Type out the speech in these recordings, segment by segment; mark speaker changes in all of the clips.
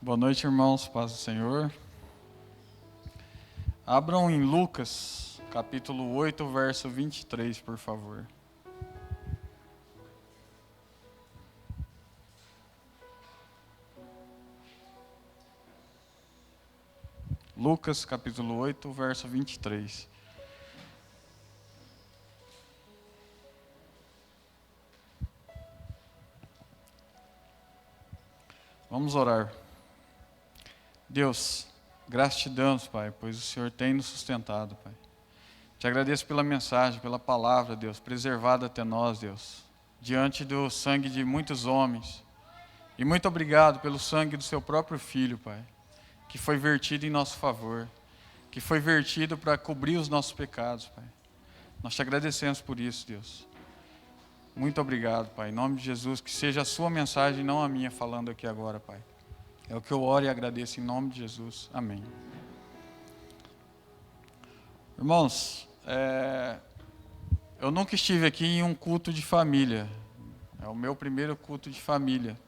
Speaker 1: Boa noite, irmãos, paz do Senhor. Abram em Lucas, capítulo 8, verso 23, por favor. Lucas, capítulo 8, verso 23. Vamos orar. Deus, graças te damos, Pai, pois o Senhor tem nos sustentado, Pai. Te agradeço pela mensagem, pela palavra, Deus, preservada até nós, Deus, diante do sangue de muitos homens. E muito obrigado pelo sangue do seu próprio Filho, Pai, que foi vertido em nosso favor, que foi vertido para cobrir os nossos pecados, Pai. Nós te agradecemos por isso, Deus. Muito obrigado, Pai. Em nome de Jesus, que seja a sua mensagem, não a minha, falando aqui agora, Pai. É o que eu oro e agradeço em nome de Jesus. Amém. Irmãos, eu nunca estive aqui em um culto de família. É o meu primeiro culto de família.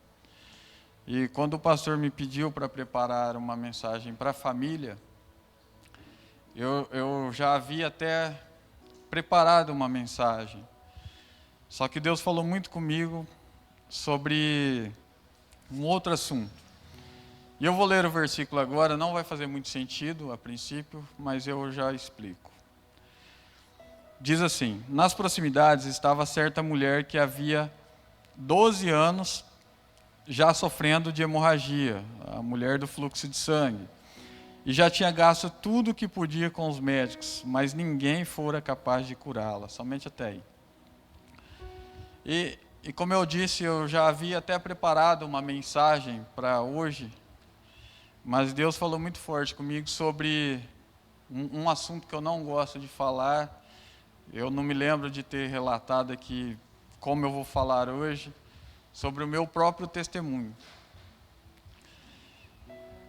Speaker 1: E quando o pastor me pediu para preparar uma mensagem para a família, eu já havia até preparado uma mensagem. Só que Deus falou muito comigo sobre um outro assunto. E eu vou ler o versículo agora, não vai fazer muito sentido a princípio, mas eu já explico. Diz assim: nas proximidades estava certa mulher que havia 12 anos já sofrendo de hemorragia, a mulher do fluxo de sangue. E já tinha gasto tudo o que podia com os médicos, mas ninguém fora capaz de curá-la, somente até aí. E como eu disse, eu já havia até preparado uma mensagem para hoje, mas Deus falou muito forte comigo sobre um assunto que eu não gosto de falar. Eu não me lembro de ter relatado aqui como eu vou falar hoje, sobre o meu próprio testemunho.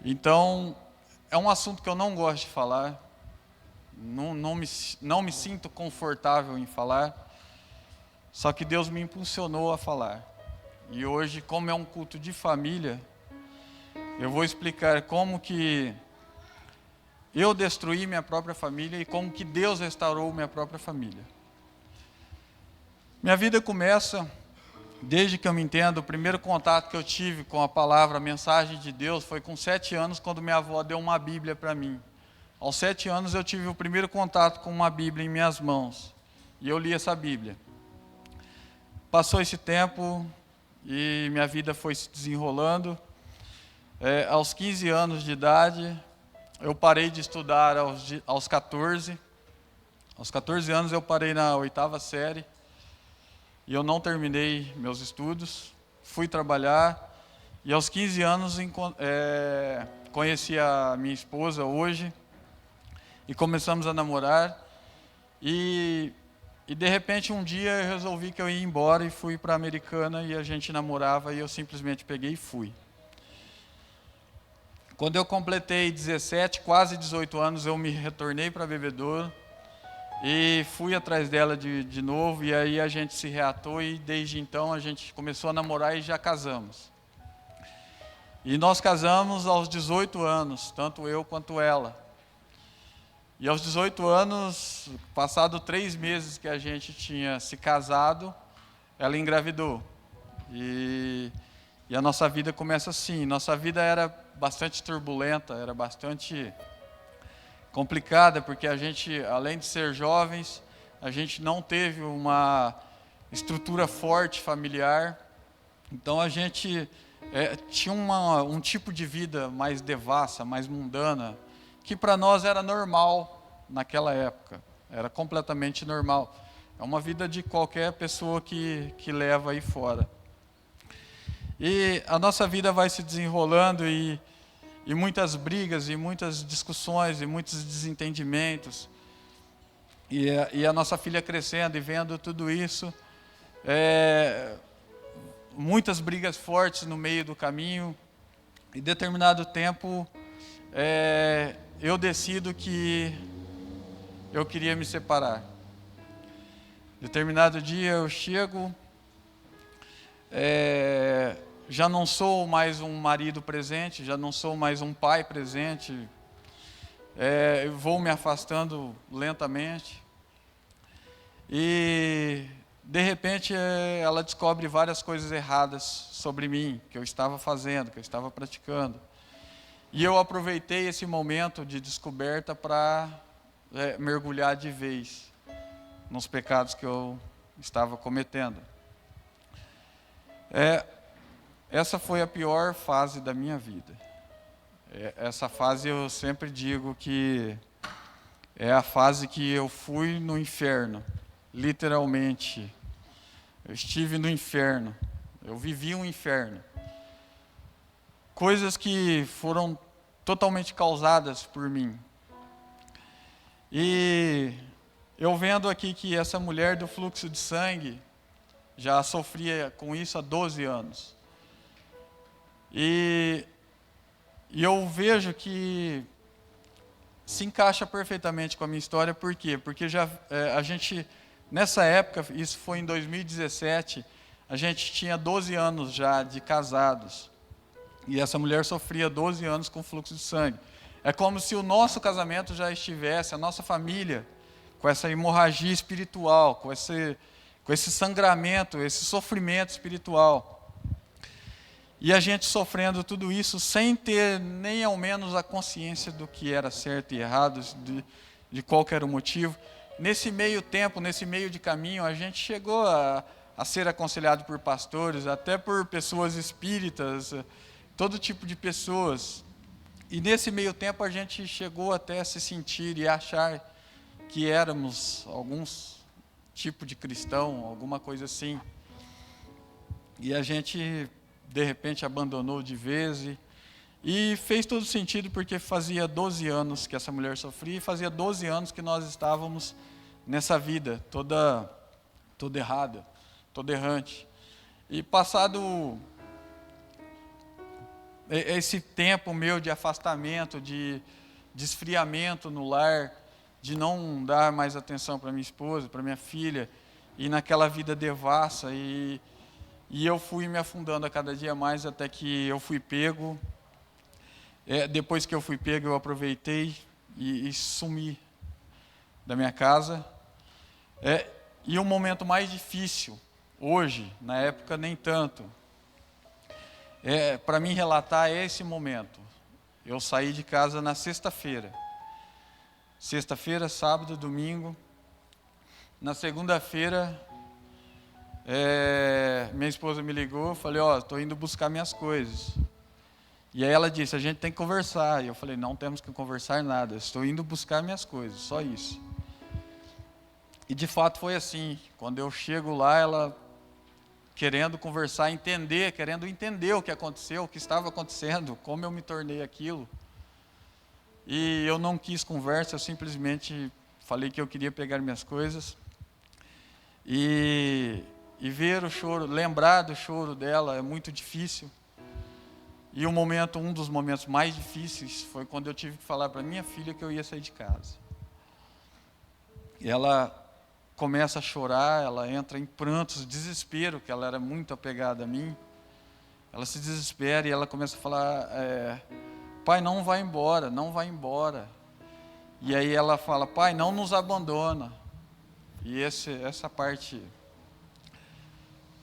Speaker 1: Então, é um assunto que eu não gosto de falar, não me sinto confortável em falar, só que Deus me impulsionou a falar. E hoje, como é um culto de família, eu vou explicar como que eu destruí minha própria família e como que Deus restaurou minha própria família. Minha vida começa, desde que eu me entendo, o primeiro contato que eu tive com a palavra, a mensagem de Deus, foi com 7 anos, quando minha avó deu uma Bíblia para mim. Aos 7 anos eu tive o primeiro contato com uma Bíblia em minhas mãos, e eu li essa Bíblia. Passou esse tempo e minha vida foi se desenrolando. Aos 15 anos de idade, eu parei de estudar aos 14. Aos 14 anos eu parei na 8ª série e eu não terminei meus estudos. Fui trabalhar e aos 15 anos conheci a minha esposa hoje e começamos a namorar. E de repente um dia eu resolvi que eu ia embora e fui para a Americana e a gente namorava e eu simplesmente peguei e fui. Quando eu completei 17, quase 18 anos, eu me retornei para Bebedouro e fui atrás dela de novo, e aí a gente se reatou e desde então a gente começou a namorar e já casamos. E nós casamos aos 18 anos, tanto eu quanto ela. E aos 18 anos, passado 3 meses que a gente tinha se casado, ela engravidou. E a nossa vida começa assim. Nossa vida era bastante turbulenta, era bastante complicada, porque a gente, além de ser jovens, a gente não teve uma estrutura forte familiar. Então a gente tinha um tipo de vida mais devassa, mais mundana, que para nós era normal naquela época, era completamente normal. É uma vida de qualquer pessoa que leva aí fora. E a nossa vida vai se desenrolando e muitas brigas, e muitas discussões, e muitos desentendimentos. E a nossa filha crescendo e vendo tudo isso, muitas brigas fortes no meio do caminho. Em determinado tempo, eu decido que eu queria me separar. Determinado dia eu chego, já não sou mais um marido presente, já não sou mais um pai presente. Eu vou me afastando lentamente. E, de repente, ela descobre várias coisas erradas sobre mim, que eu estava fazendo, que eu estava praticando. E eu aproveitei esse momento de descoberta para mergulhar de vez nos pecados que eu estava cometendo. Essa foi a pior fase da minha vida. Essa fase eu sempre digo que é a fase que eu fui no inferno, literalmente. Eu estive no inferno, eu vivi um inferno. Coisas que foram totalmente causadas por mim. E eu vendo aqui que essa mulher do fluxo de sangue já sofria com isso há 12 anos. E eu vejo que se encaixa perfeitamente com a minha história. Por quê? Porque a gente, nessa época, isso foi em 2017, a gente tinha 12 anos já de casados. E essa mulher sofria 12 anos com fluxo de sangue. É como se o nosso casamento já estivesse, a nossa família, com essa hemorragia espiritual, com esse sangramento, esse sofrimento espiritual. E a gente sofrendo tudo isso sem ter nem ao menos a consciência do que era certo e errado, de qual era o motivo. Nesse meio tempo, nesse meio de caminho, a gente chegou a ser aconselhado por pastores, até por pessoas espíritas, todo tipo de pessoas. E nesse meio tempo a gente chegou até a se sentir e achar que éramos alguns tipo de cristão, alguma coisa assim. E a gente, de repente, abandonou de vez e fez todo sentido, porque fazia 12 anos que essa mulher sofria e fazia 12 anos que nós estávamos nessa vida toda errada, toda errante. E passado esse tempo meu de afastamento, de esfriamento no lar, de não dar mais atenção para minha esposa, para minha filha, e naquela vida devassa, e eu fui me afundando a cada dia mais, até que eu fui pego. Depois que eu fui pego, eu aproveitei e sumi da minha casa. E o momento mais difícil, hoje, na época nem tanto, para mim relatar esse momento. Eu saí de casa na sexta-feira. Sexta-feira, sábado, domingo. Na segunda-feira, minha esposa me ligou, eu falei, estou indo buscar minhas coisas. E aí ela disse, a gente tem que conversar. E eu falei, não temos que conversar nada, estou indo buscar minhas coisas, só isso. E de fato foi assim. Quando eu chego lá, ela querendo conversar, querendo entender o que aconteceu, o que estava acontecendo, como eu me tornei aquilo. E eu não quis conversa, eu simplesmente falei que eu queria pegar minhas coisas. E ver o choro, lembrar do choro dela é muito difícil. E um dos momentos mais difíceis foi quando eu tive que falar para minha filha que eu ia sair de casa. E ela começa a chorar, ela entra em prantos, desespero, que ela era muito apegada a mim. Ela se desespera e ela começa a falar, pai, não vai embora, não vai embora. E aí ela fala, pai, não nos abandona. E essa parte,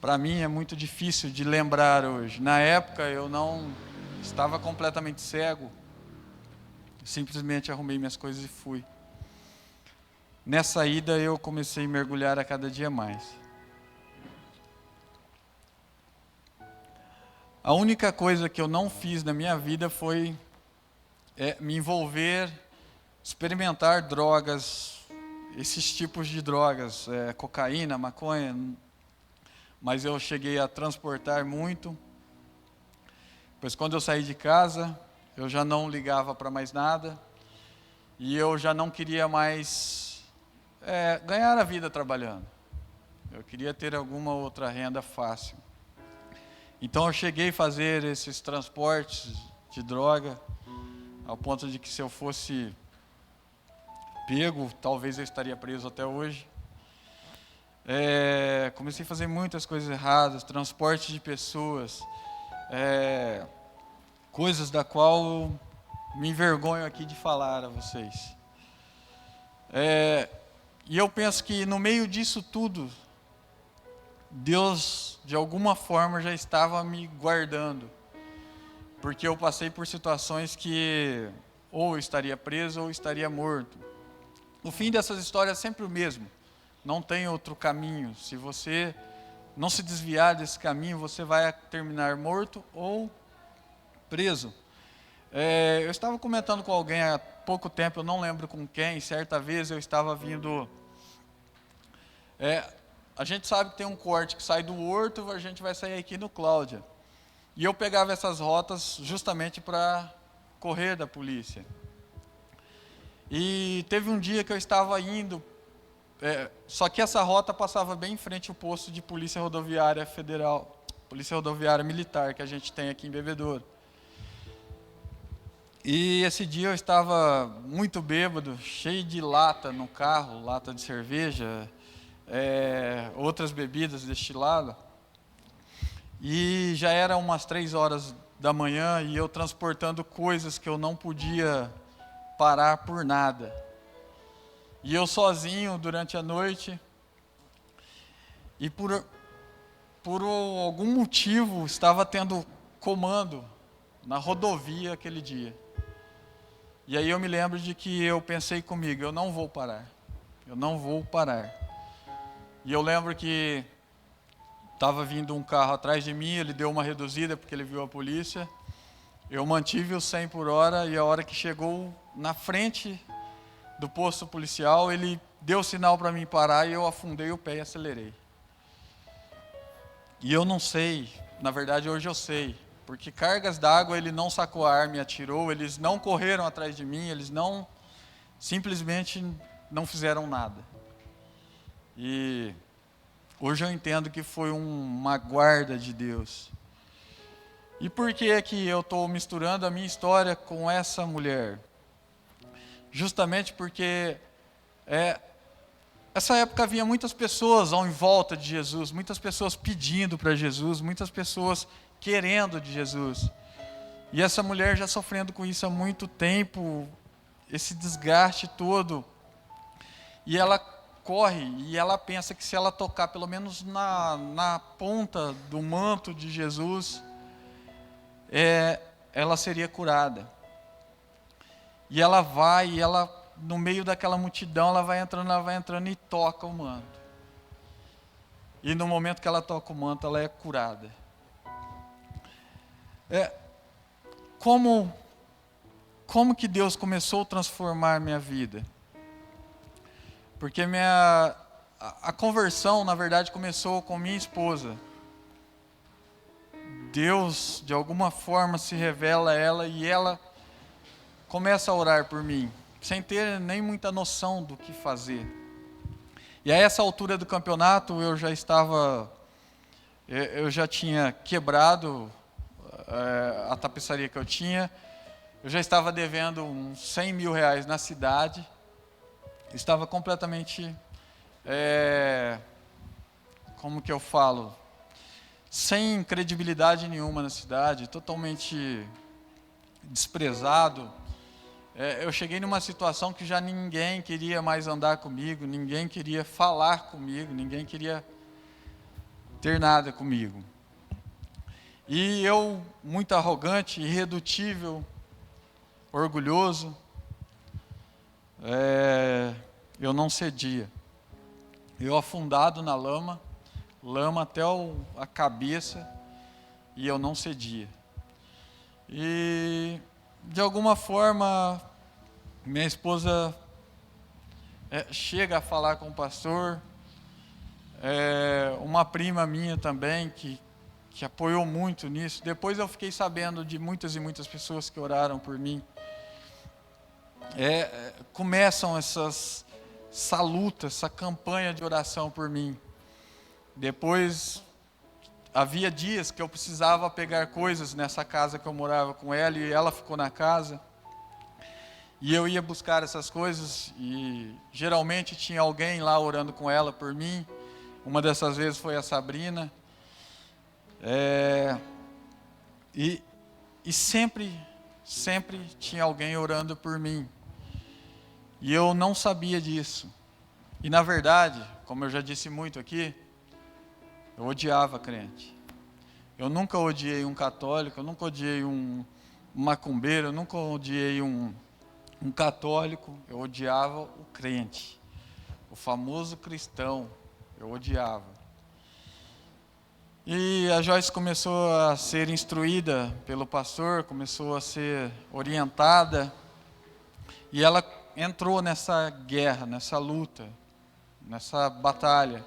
Speaker 1: para mim, é muito difícil de lembrar hoje. Na época eu não estava completamente cego, simplesmente arrumei minhas coisas e fui. Nessa ida eu comecei a mergulhar a cada dia mais. A única coisa que eu não fiz na minha vida foi me envolver, experimentar drogas, esses tipos de drogas, cocaína, maconha, mas eu cheguei a transportar muito. Pois quando eu saí de casa, eu já não ligava para mais nada, e eu já não queria mais ganhar a vida trabalhando. Eu queria ter alguma outra renda fácil. Então eu cheguei a fazer esses transportes de droga, ao ponto de que se eu fosse pego, talvez eu estaria preso até hoje. Comecei a fazer muitas coisas erradas, transporte de pessoas. coisas da qual eu me envergonho aqui de falar a vocês. E eu penso que no meio disso tudo, Deus, de alguma forma, já estava me guardando. Porque eu passei por situações que ou eu estaria preso ou eu estaria morto. O fim dessas histórias é sempre o mesmo. Não tem outro caminho. Se você não se desviar desse caminho, você vai terminar morto ou preso. Eu estava comentando com alguém há pouco tempo, eu não lembro com quem, certa vez eu estava vindo... a gente sabe que tem um corte que sai do Horto, a gente vai sair aqui no Cláudia. E eu pegava essas rotas justamente para correr da polícia. E teve um dia que eu estava indo, só que essa rota passava bem em frente ao posto de Polícia Rodoviária Federal, Polícia Rodoviária Militar que a gente tem aqui em Bebedouro. E esse dia eu estava muito bêbado, cheio de lata no carro, lata de cerveja, outras bebidas destiladas. E já era umas 3 horas da manhã e eu transportando coisas que eu não podia parar por nada. E eu sozinho durante a noite. E por algum motivo estava tendo comando na rodovia aquele dia. E aí eu me lembro de que eu pensei comigo, eu não vou parar. Eu não vou parar. E eu lembro que estava vindo um carro atrás de mim, ele deu uma reduzida porque ele viu a polícia. Eu mantive o 100 por hora e a hora que chegou na frente do posto policial, ele deu sinal para mim parar e eu afundei o pé e acelerei. E eu não sei, na verdade hoje eu sei, porque cargas d'água ele não sacou a arma e atirou, eles não correram atrás de mim, eles não, simplesmente não fizeram nada. E hoje eu entendo que foi uma guarda de Deus. E por que é que eu estou misturando a minha história com essa mulher? Justamente porque essa época havia muitas pessoas em volta de Jesus, muitas pessoas pedindo para Jesus, muitas pessoas querendo de Jesus. E essa mulher já sofrendo com isso há muito tempo, esse desgaste todo. E ela corre e ela pensa que se ela tocar pelo menos na ponta do manto de Jesus, ela seria curada. E ela vai, e ela, no meio daquela multidão, ela vai entrando e toca o manto. E no momento que ela toca o manto, ela é curada. Como que Deus começou a transformar minha vida? Porque a conversão, na verdade, começou com minha esposa. Deus, de alguma forma, se revela a ela e ela começa a orar por mim, sem ter nem muita noção do que fazer. E a essa altura do campeonato, eu já tinha quebrado a tapeçaria que eu tinha, eu já estava devendo uns 100 mil reais na cidade, estava completamente, como que eu falo, sem credibilidade nenhuma na cidade, totalmente desprezado. Eu cheguei numa situação que já ninguém queria mais andar comigo, ninguém queria falar comigo, ninguém queria ter nada comigo. E eu, muito arrogante, irredutível, orgulhoso, eu não cedia. Eu afundado na lama até a cabeça, e eu não cedia. E de alguma forma, minha esposa chega a falar com o pastor, uma prima minha também, que apoiou muito nisso. Depois eu fiquei sabendo de muitas e muitas pessoas que oraram por mim. Começam essa luta, essa campanha de oração por mim. Depois, havia dias que eu precisava pegar coisas nessa casa que eu morava com ela, e ela ficou na casa. E eu ia buscar essas coisas, e geralmente tinha alguém lá orando com ela por mim. Uma dessas vezes foi a Sabrina. E, e sempre tinha alguém orando por mim. E eu não sabia disso. E na verdade, como eu já disse muito aqui, eu odiava crente. Eu nunca odiei um católico, eu nunca odiei um macumbeiro, eu nunca odiei um católico. Eu odiava o crente, o famoso cristão. Eu odiava. E a Joyce começou a ser instruída pelo pastor, começou a ser orientada, e ela entrou nessa guerra, nessa luta, nessa batalha.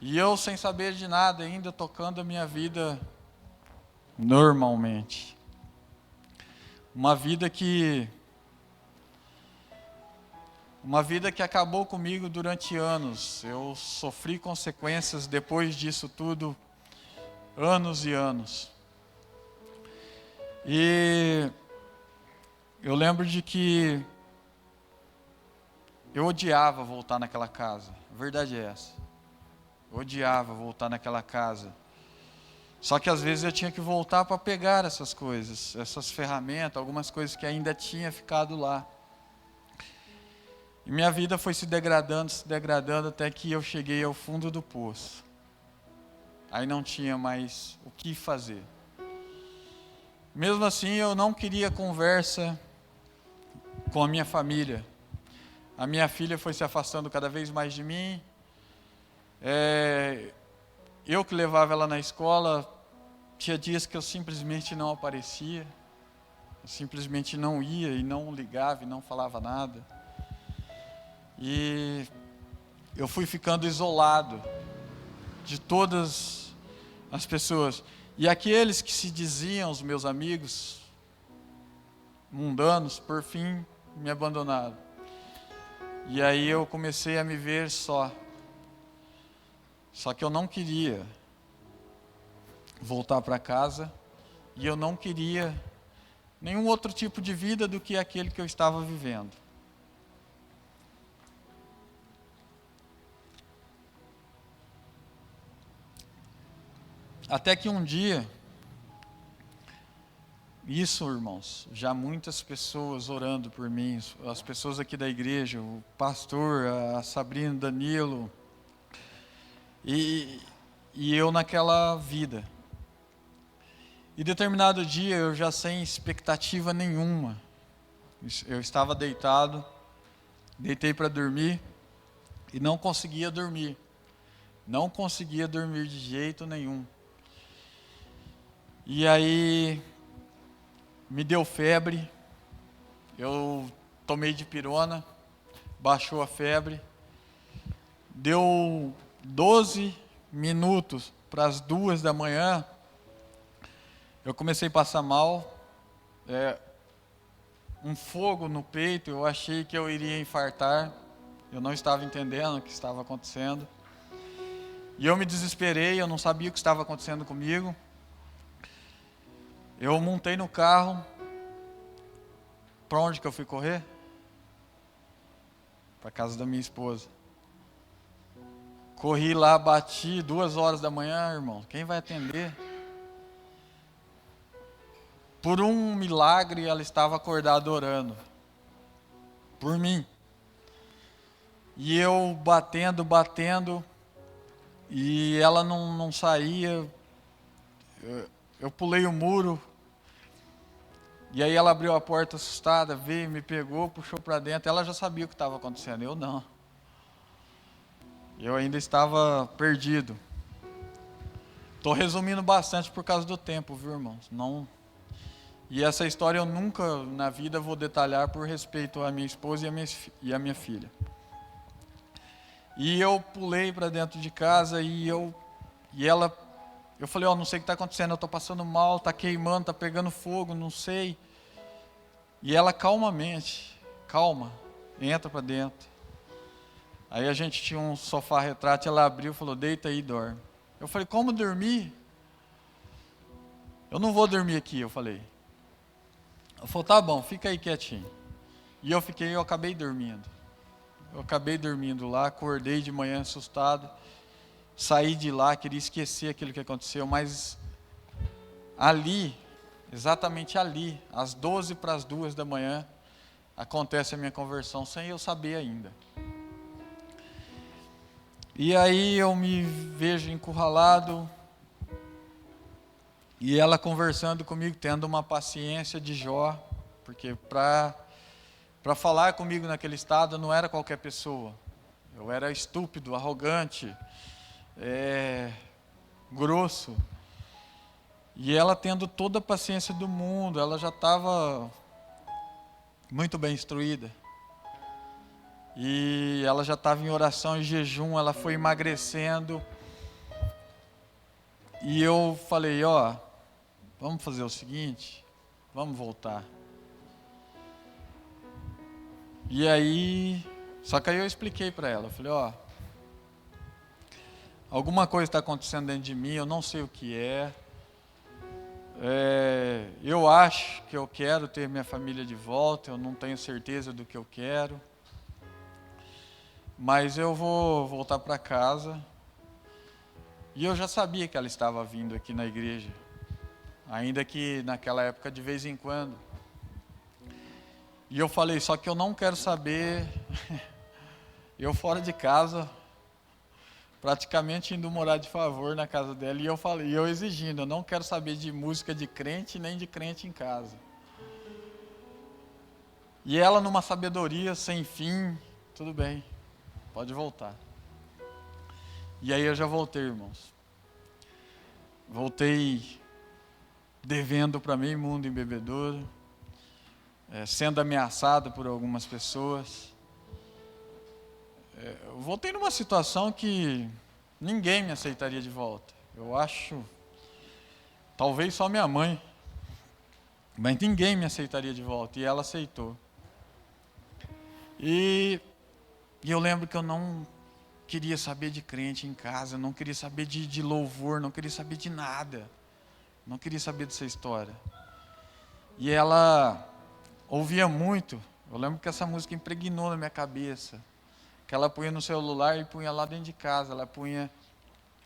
Speaker 1: E eu, sem saber de nada, ainda tocando a minha vida normalmente. Uma vida que acabou comigo durante anos. Eu sofri consequências depois disso tudo, anos e anos. E eu lembro de que eu odiava voltar naquela casa. A verdade é essa. Eu odiava voltar naquela casa. Só que às vezes eu tinha que voltar para pegar essas coisas, essas ferramentas, algumas coisas que ainda tinha ficado lá. E minha vida foi se degradando até que eu cheguei ao fundo do poço. Aí não tinha mais o que fazer. Mesmo assim, eu não queria conversa com a minha família. A minha filha foi se afastando cada vez mais de mim. Eu que levava ela na escola, tinha dias que eu simplesmente não aparecia. Eu simplesmente não ia e não ligava e não falava nada. E eu fui ficando isolado de todas as pessoas. E aqueles que se diziam os meus amigos mundanos, por fim, me abandonaram. E aí eu comecei a me ver só. Só que eu não queria voltar para casa e eu não queria nenhum outro tipo de vida do que aquele que eu estava vivendo. Até que um dia, isso, irmãos, já muitas pessoas orando por mim, as pessoas aqui da igreja, o pastor, a Sabrina, Danilo, e eu naquela vida. E determinado dia, eu já sem expectativa nenhuma, eu estava deitado, deitei para dormir e não conseguia dormir. Não conseguia dormir de jeito nenhum. E aí me deu febre, eu tomei dipirona, baixou a febre, deu 12 minutos para as 2 da manhã, eu comecei a passar mal, um fogo no peito, eu achei que eu iria infartar, eu não estava entendendo o que estava acontecendo, e eu me desesperei, eu não sabia o que estava acontecendo comigo. Eu montei no carro. Para onde que eu fui correr? Para casa da minha esposa. Corri lá, bati 2 horas da manhã, irmão. Quem vai atender? Por um milagre, ela estava acordada orando. Por mim. E eu batendo. E ela não saía. Eu pulei o muro. E aí ela abriu a porta assustada, veio, me pegou, puxou para dentro. Ela já sabia o que estava acontecendo, eu não. Eu ainda estava perdido. Estou resumindo bastante por causa do tempo, viu, irmãos? Não. E essa história eu nunca na vida vou detalhar por respeito à minha esposa e à minha filha. E eu pulei para dentro de casa eu falei, não sei o que está acontecendo, eu estou passando mal, está queimando, está pegando fogo, não sei. E ela calmamente, entra para dentro. Aí a gente tinha um sofá retrátil, ela abriu e falou, deita aí e dorme. Eu falei, como dormir? Eu não vou dormir aqui, eu falei. Ela falou, tá bom, fica aí quietinho. E eu acabei dormindo. Eu acabei dormindo lá, acordei de manhã assustado. Saí de lá, queria esquecer aquilo que aconteceu, mas ali, exatamente ali, às 12 para as 2 da manhã, acontece a minha conversão, sem eu saber ainda. E aí eu me vejo encurralado, e ela conversando comigo, tendo uma paciência de Jó, porque para falar comigo naquele estado não era qualquer pessoa. Eu era estúpido, arrogante, grosso. E ela tendo toda a paciência do mundo, ela já estava muito bem instruída. E ela já estava em oração e jejum, ela foi emagrecendo. E eu falei, vamos fazer o seguinte, vamos voltar. E aí, só que aí eu expliquei para ela, eu falei, alguma coisa está acontecendo dentro de mim, eu não sei o que é. Eu acho que eu quero ter minha família de volta, eu não tenho certeza do que eu quero. Mas eu vou voltar para casa. E eu já sabia que ela estava vindo aqui na igreja, ainda que naquela época de vez em quando. E eu falei, só que eu não quero saber, eu fora de casa, praticamente indo morar de favor na casa dela, e eu falei, eu exigindo, eu não quero saber de música de crente, nem de crente em casa. E ela numa sabedoria sem fim, tudo bem, pode voltar. E aí eu já voltei, irmãos. Voltei devendo para meio mundo em bebedouro, sendo ameaçado por algumas pessoas. Eu voltei numa situação que ninguém me aceitaria de volta. Eu acho, talvez só minha mãe, mas ninguém me aceitaria de volta, e ela aceitou. E eu lembro que eu não queria saber de crente em casa, não queria saber de louvor, não queria saber de nada, não queria saber dessa história. E ela ouvia muito, eu lembro que essa música impregnou na minha cabeça, que ela punha no celular e punha lá dentro de casa, ela punha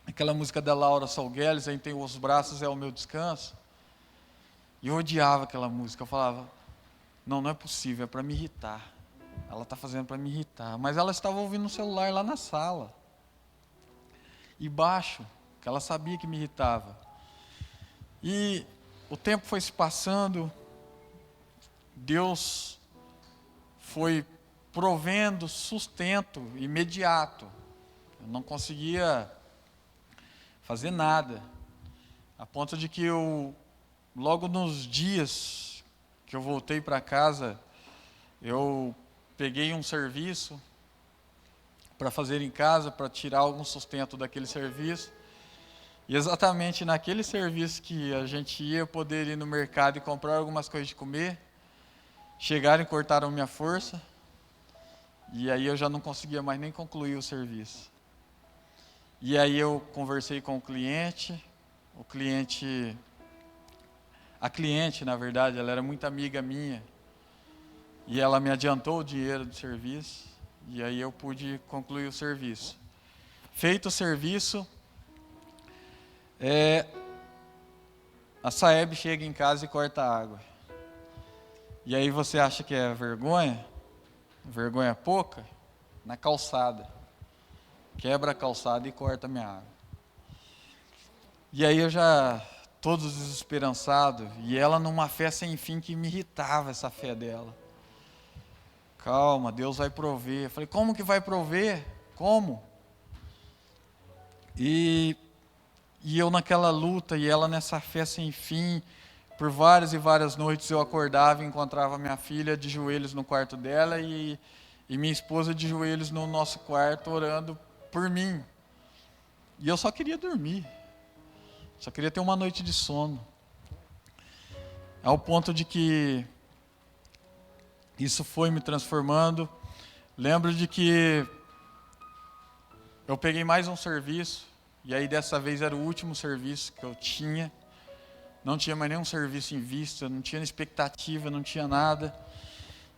Speaker 1: aquela música da Laura Salgueles, aí tem Os Braços é o Meu Descanso, e eu odiava aquela música, eu falava, não é possível, é para me irritar. Ela está fazendo para me irritar. Mas ela estava ouvindo no celular lá na sala. E baixo, que ela sabia que me irritava. E o tempo foi se passando. Deus foi provendo sustento imediato. Eu não conseguia fazer nada. A ponto de que logo nos dias que eu voltei para casa, eu peguei um serviço para fazer em casa, para tirar algum sustento daquele serviço. E exatamente naquele serviço que a gente ia poder ir no mercado e comprar algumas coisas de comer, chegaram e cortaram minha força. E aí eu já não conseguia mais nem concluir o serviço. E aí eu conversei com a cliente, na verdade, ela era muito amiga minha. E ela me adiantou o dinheiro do serviço, e aí eu pude concluir o serviço. Feito o serviço, a Saeb chega em casa e corta a água. E aí você acha que é vergonha? Vergonha pouca? Na calçada. Quebra a calçada e corta a minha água. E aí eu já, todo desesperançado, e ela numa fé sem fim que me irritava essa fé dela. Calma, Deus vai prover. Eu falei, como que vai prover? Como? E eu naquela luta, e ela nessa fé sem fim, por várias e várias noites eu acordava e encontrava minha filha de joelhos no quarto dela e minha esposa de joelhos no nosso quarto orando por mim. E eu só queria dormir, só queria ter uma noite de sono. Ao ponto de que isso foi me transformando. Lembro de que eu peguei mais um serviço, e aí dessa vez era o último serviço que eu tinha. Não tinha mais nenhum serviço em vista, não tinha expectativa, não tinha nada.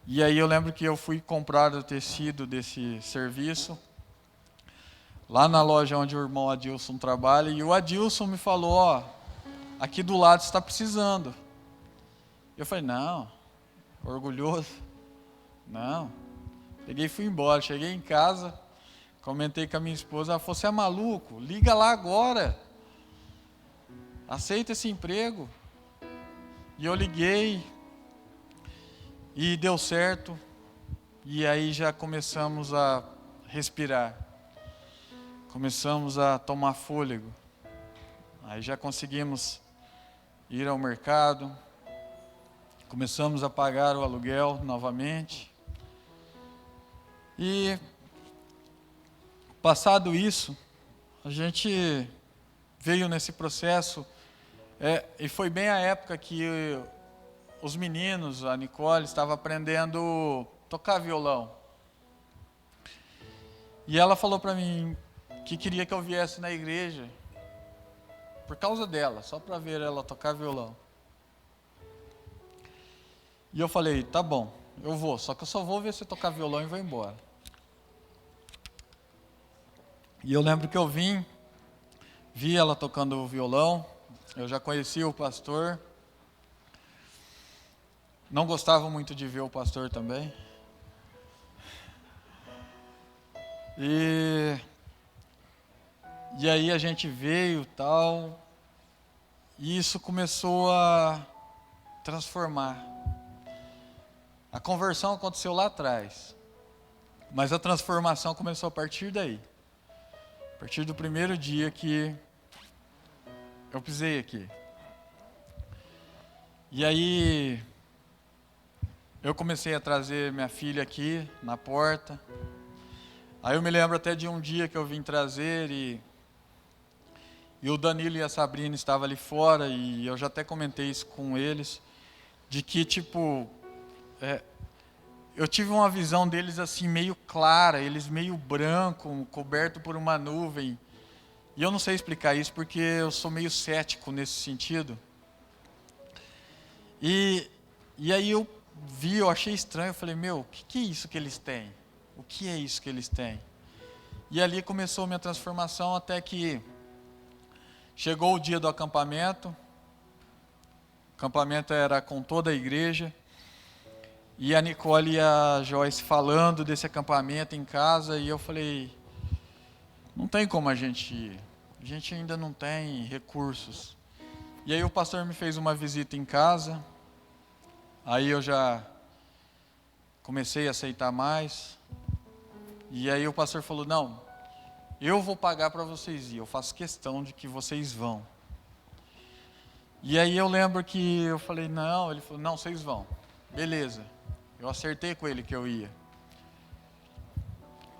Speaker 1: E aí eu lembro que eu fui comprar o tecido desse serviço, lá na loja onde o irmão Adilson trabalha, e o Adilson me falou, aqui do lado está precisando. Eu falei, não, orgulhoso, não. Peguei e fui embora, cheguei em casa, comentei com a minha esposa, ela falou, você é maluco? Liga lá agora, aceita esse emprego. E eu liguei, e deu certo, e aí já começamos a respirar, começamos a tomar fôlego, aí já conseguimos ir ao mercado, começamos a pagar o aluguel novamente, e passado isso, a gente veio nesse processo, e foi bem a época que os meninos, a Nicole, estava aprendendo a tocar violão. E ela falou para mim que queria que eu viesse na igreja, por causa dela, só para ver ela tocar violão. E eu falei, tá bom, eu vou, só que eu só vou ver você tocar violão e vou embora. E eu lembro que eu vi ela tocando violão, eu já conhecia o pastor, não gostava muito de ver o pastor também. E aí a gente veio tal, e isso começou a transformar. A conversão aconteceu lá atrás, mas a transformação começou a partir daí. A partir do primeiro dia que eu pisei aqui. E aí eu comecei a trazer minha filha aqui na porta. Aí eu me lembro até de um dia que eu vim trazer e o Danilo e a Sabrina estavam ali fora, e eu já até comentei isso com eles, de que eu tive uma visão deles assim meio clara, eles meio branco, coberto por uma nuvem. E eu não sei explicar isso porque eu sou meio cético nesse sentido. E aí eu achei estranho, eu falei, meu, o que é isso que eles têm? O que é isso que eles têm? E ali começou a minha transformação até que chegou o dia do acampamento. O acampamento era com toda a igreja. E a Nicole e a Joyce falando desse acampamento em casa, e eu falei, não tem como a gente ainda não tem recursos. E aí o pastor me fez uma visita em casa, aí eu já comecei a aceitar mais, e aí o pastor falou, não, eu vou pagar para vocês ir, eu faço questão de que vocês vão. E aí eu lembro que eu falei, não, ele falou, não, vocês vão, beleza. Eu acertei com ele que eu ia.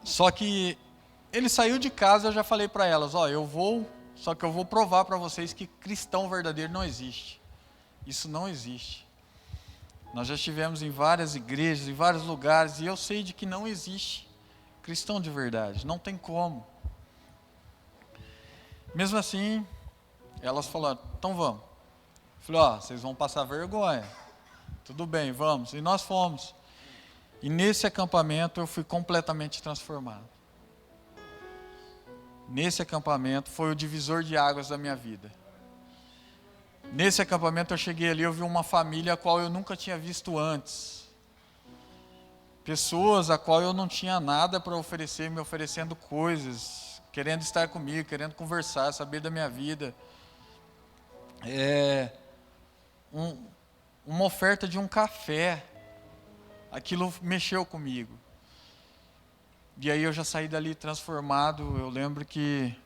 Speaker 1: Só que ele saiu de casa, eu já falei para elas, eu vou, só que eu vou provar para vocês que cristão verdadeiro não existe. Isso não existe. Nós já estivemos em várias igrejas, em vários lugares, e eu sei de que não existe cristão de verdade, não tem como. Mesmo assim, elas falaram, então vamos. Eu falei, vocês vão passar vergonha. Tudo bem, vamos. E nós fomos. E nesse acampamento eu fui completamente transformado. Nesse acampamento foi o divisor de águas da minha vida. Nesse acampamento eu cheguei ali, eu vi uma família a qual eu nunca tinha visto antes. Pessoas a qual eu não tinha nada para oferecer, me oferecendo coisas, querendo estar comigo, querendo conversar, saber da minha vida. Uma oferta de um café, aquilo mexeu comigo. E aí eu já saí dali transformado. Eu lembro que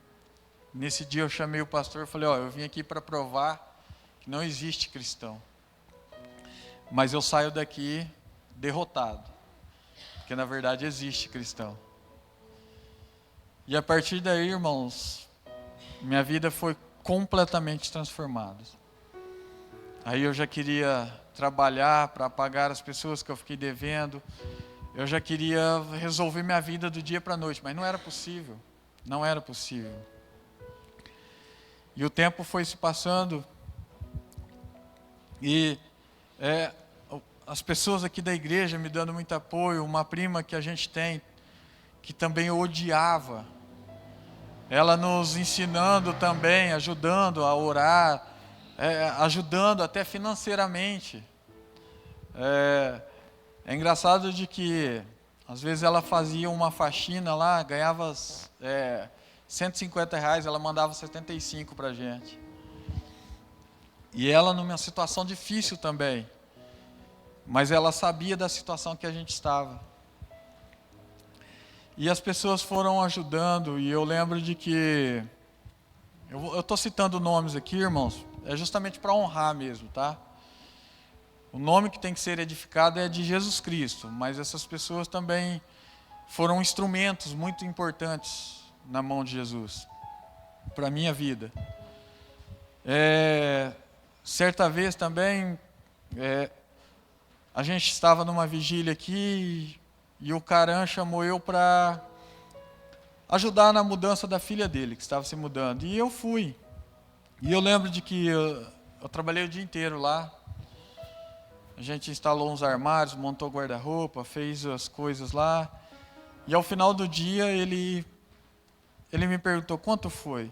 Speaker 1: nesse dia eu chamei o pastor e falei, eu vim aqui para provar que não existe cristão. Mas eu saio daqui derrotado, porque na verdade existe cristão. E a partir daí, irmãos, minha vida foi completamente transformada. Aí eu já queria trabalhar para pagar as pessoas que eu fiquei devendo. Eu já queria resolver minha vida do dia para a noite, mas não era possível. Não era possível. E o tempo foi se passando. E as pessoas aqui da igreja me dando muito apoio. Uma prima que a gente tem, que também eu odiava. Ela nos ensinando também, ajudando a orar, ajudando até financeiramente. É engraçado de que, às vezes ela fazia uma faxina lá, ganhava R$ 150, ela mandava 75 para a gente. E ela numa situação difícil também, mas ela sabia da situação que a gente estava. E as pessoas foram ajudando, e eu lembro de que, eu estou citando nomes aqui, irmãos, é justamente para honrar mesmo, tá? O nome que tem que ser edificado é de Jesus Cristo, mas essas pessoas também foram instrumentos muito importantes na mão de Jesus, para a minha vida. Certa vez também, a gente estava numa vigília aqui e o Caran chamou eu para ajudar na mudança da filha dele, que estava se mudando. E eu fui. E eu lembro de que eu trabalhei o dia inteiro lá. A gente instalou uns armários, montou guarda-roupa, fez as coisas lá. E ao final do dia ele me perguntou quanto foi.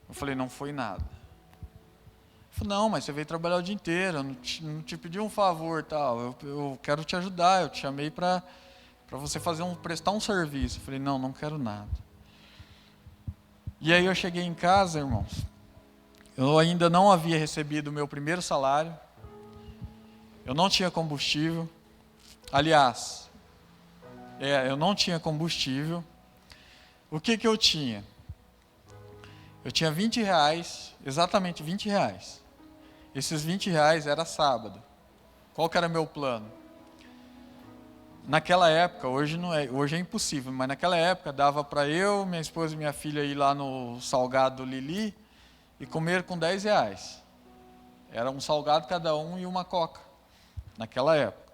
Speaker 1: Eu falei, não foi nada. Ele falou, não, mas você veio trabalhar o dia inteiro, eu não te pedi um favor, tal. Eu quero te ajudar, eu te chamei para você prestar um serviço. Eu falei, não quero nada. E aí eu cheguei em casa, irmãos. Eu ainda não havia recebido o meu primeiro salário. Eu não tinha combustível. Aliás, eu não tinha combustível. O que eu tinha? Eu tinha R$ 20, exatamente R$ 20. Esses R$ 20 era sábado. Qual que era meu plano? Naquela época, hoje é impossível, mas naquela época dava para eu, minha esposa e minha filha ir lá no salgado Lili e comer com R$ 10. Era um salgado cada um e uma coca, naquela época.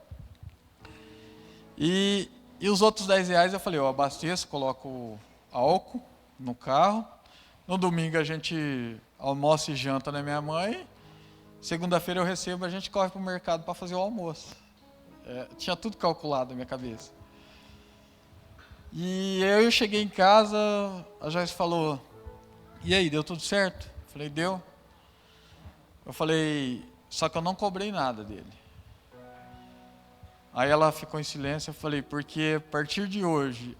Speaker 1: E os outros R$ 10 eu falei, eu abasteço, coloco álcool no carro. No domingo a gente almoça e janta na minha mãe. Segunda-feira eu recebo, a gente corre para o mercado para fazer o almoço. Tinha tudo calculado na minha cabeça. E eu cheguei em casa, a Joyce falou, e aí, deu tudo certo? Eu falei, deu. Eu falei, só que eu não cobrei nada dele. Aí ela ficou em silêncio, eu falei, porque a partir de hoje,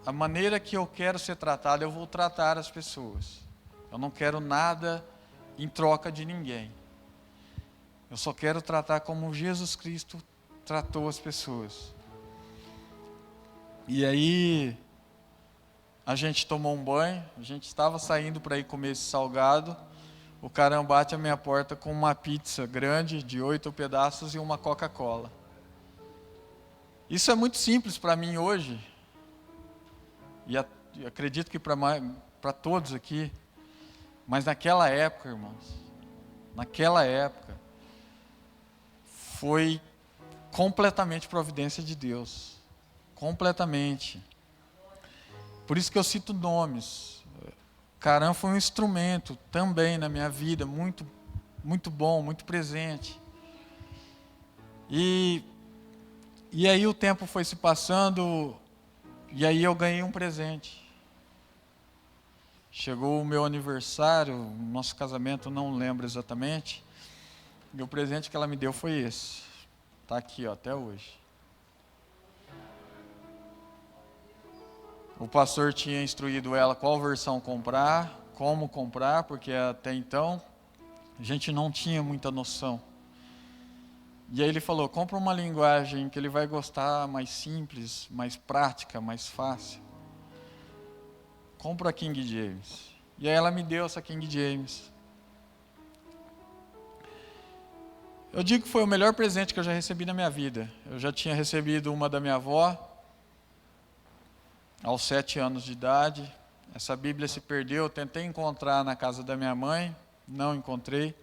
Speaker 1: a maneira que eu quero ser tratado, eu vou tratar as pessoas. Eu não quero nada em troca de ninguém. Eu só quero tratar como Jesus Cristo tratou as pessoas. E aí, a gente tomou um banho, a gente estava saindo para ir comer esse salgado. O Caran bate a minha porta com uma pizza grande, de 8 pedaços e uma Coca-Cola. Isso é muito simples para mim hoje. E acredito que para todos aqui. Mas naquela época, irmãos, foi completamente providência de Deus. Completamente. Por isso que eu cito nomes. Caran foi um instrumento também na minha vida, muito, muito bom, muito presente. E aí o tempo foi se passando, e aí eu ganhei um presente. Chegou o meu aniversário, nosso casamento, não lembro exatamente. E o presente que ela me deu foi esse. Está aqui, até hoje. O pastor tinha instruído ela qual versão comprar, como comprar, porque até então a gente não tinha muita noção. E aí ele falou, compra uma linguagem que ele vai gostar, mais simples, mais prática, mais fácil. Compra a King James. E aí ela me deu essa King James. Eu digo que foi o melhor presente que eu já recebi na minha vida. Eu já tinha recebido uma da minha avó, aos 7 anos de idade. Essa Bíblia se perdeu, eu tentei encontrar na casa da minha mãe, não encontrei.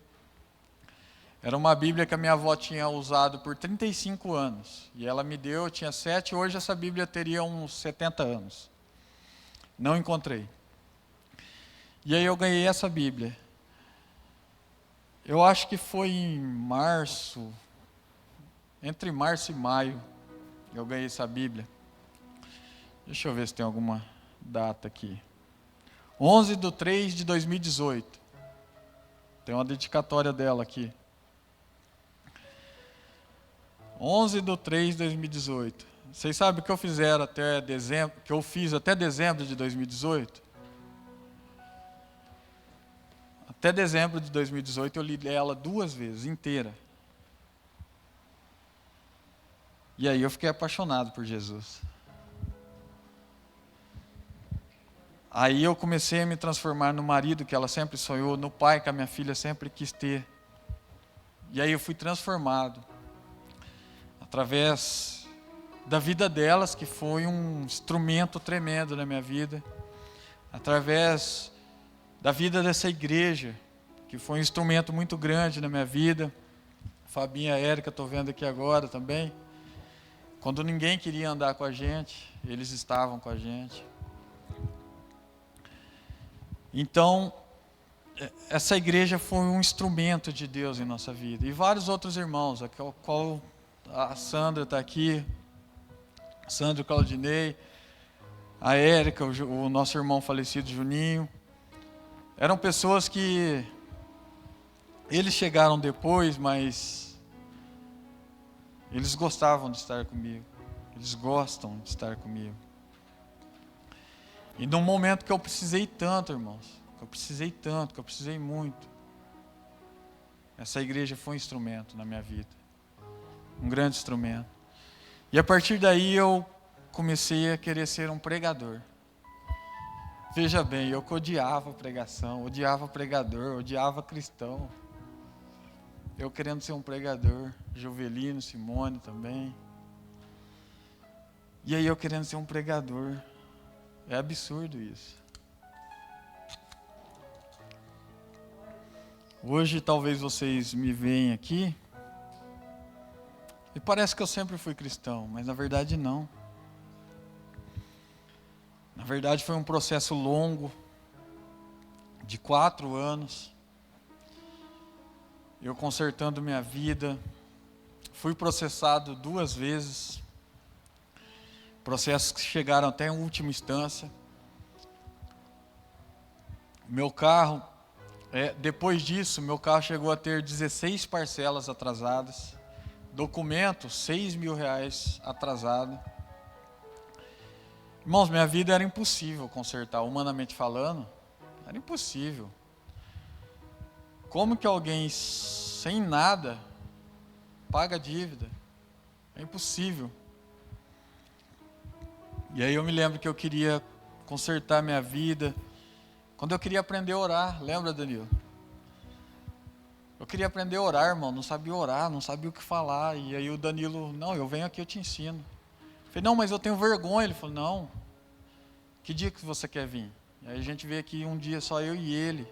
Speaker 1: Era uma Bíblia que a minha avó tinha usado por 35 anos. E ela me deu, eu tinha 7, hoje essa Bíblia teria uns 70 anos. Não encontrei. E aí eu ganhei essa Bíblia. Eu acho que foi em março, entre março e maio, eu ganhei essa Bíblia. Deixa eu ver se tem alguma data aqui. 11/3/2018. Tem uma dedicatória dela aqui. 11/3/2018. Vocês sabem o que eu fizeram até dezembro, que eu fiz até dezembro de 2018? Até dezembro de 2018 eu li ela 2 vezes, inteira. E aí eu fiquei apaixonado por Jesus. Aí eu comecei a me transformar no marido que ela sempre sonhou, no pai que a minha filha sempre quis ter. E aí eu fui transformado através da vida delas, que foi um instrumento tremendo na minha vida, através da vida dessa igreja, que foi um instrumento muito grande na minha vida. Fabinha e a Érica, estou vendo aqui agora também. Quando ninguém queria andar com a gente, eles estavam com a gente. Então, essa igreja foi um instrumento de Deus em nossa vida. E vários outros irmãos, a Sandra está aqui, Sandra, Claudinei, a Érica, o nosso irmão falecido Juninho. Eram pessoas que eles chegaram depois, mas eles gostavam de estar comigo. Eles gostam de estar comigo. E num momento que eu precisei tanto, irmãos, que eu precisei muito, essa igreja foi um instrumento na minha vida. Um grande instrumento. E a partir daí eu comecei a querer ser um pregador. Veja bem, eu que odiava pregação, odiava pregador, odiava cristão. Eu querendo ser um pregador, Jovelino, Simone também. E aí eu querendo ser um pregador. É absurdo isso. Hoje talvez vocês me veem aqui e parece que eu sempre fui cristão, mas na verdade não. Na verdade foi um processo longo, de 4 anos. Eu consertando minha vida, fui processado 2 vezes. Processos que chegaram até em última instância. Meu carro, depois disso, meu carro chegou a ter 16 parcelas atrasadas. Documento, R$6.000 atrasado. Irmãos, minha vida era impossível consertar, humanamente falando. Era impossível. Como que alguém sem nada paga dívida? É impossível. E aí eu me lembro que eu queria consertar minha vida. Quando eu queria aprender a orar, lembra, Danilo? Eu queria aprender a orar, irmão, não sabia orar, não sabia o que falar. E aí o Danilo, não, eu venho aqui, eu te ensino. Eu falei, não, mas eu tenho vergonha. Ele falou, não, que dia que você quer vir? E aí a gente veio aqui um dia só eu e ele.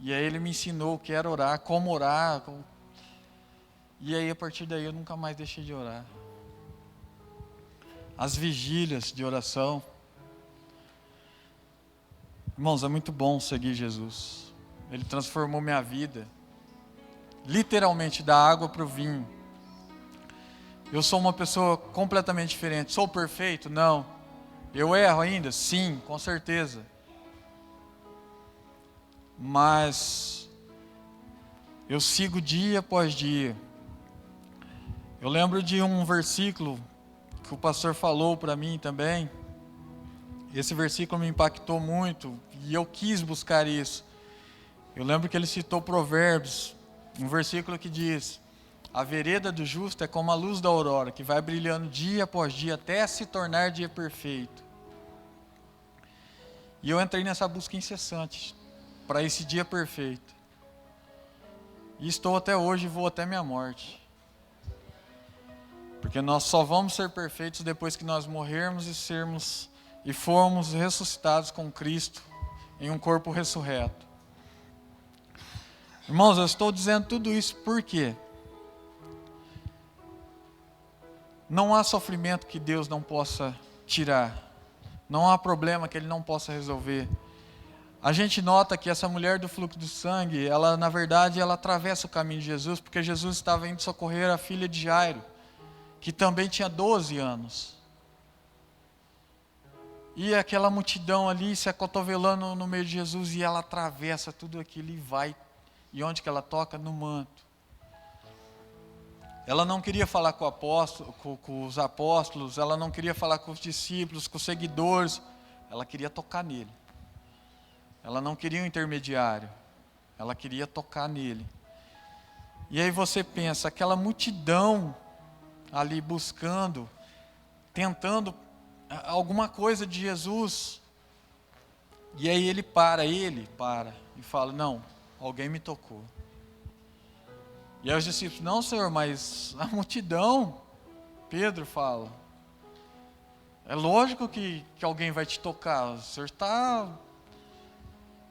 Speaker 1: E aí ele me ensinou o que era orar, como orar. E aí a partir daí eu nunca mais deixei de orar. As vigílias de oração. Irmãos, é muito bom seguir Jesus. Ele transformou minha vida. Literalmente da água para o vinho. Eu sou uma pessoa completamente diferente. Sou perfeito? Não. Eu erro ainda? Sim, com certeza. Mas eu sigo dia após dia. Eu lembro de um versículo que o pastor falou para mim também. Esse versículo me impactou muito e eu quis buscar isso. Eu lembro que ele citou Provérbios, um versículo que diz: a vereda do justo é como a luz da aurora, que vai brilhando dia após dia até se tornar dia perfeito. E eu entrei nessa busca incessante para esse dia perfeito. E estou até hoje e vou até minha morte. Porque nós só vamos ser perfeitos depois que nós morrermos e formos ressuscitados com Cristo em um corpo ressurreto. Irmãos, eu estou dizendo tudo isso porque não há sofrimento que Deus não possa tirar. Não há problema que Ele não possa resolver. A gente nota que essa mulher do fluxo do sangue, ela na verdade, ela atravessa o caminho de Jesus, porque Jesus estava indo socorrer a filha de Jairo, que também tinha 12 anos. E aquela multidão ali se acotovelando no meio de Jesus, e ela atravessa tudo aquilo e vai E onde que ela toca? No manto. Ela não queria falar com, o apóstolo, com os apóstolos, ela não queria falar com os discípulos, com os seguidores, ela queria tocar nele. Ela não queria um intermediário, ela queria tocar nele. E aí você pensa, aquela multidão ali buscando, tentando alguma coisa de Jesus. E aí ele para e fala, não, alguém me tocou. E aí os discípulos, não, Senhor, mas a multidão, Pedro fala, é lógico que alguém vai te tocar, o Senhor está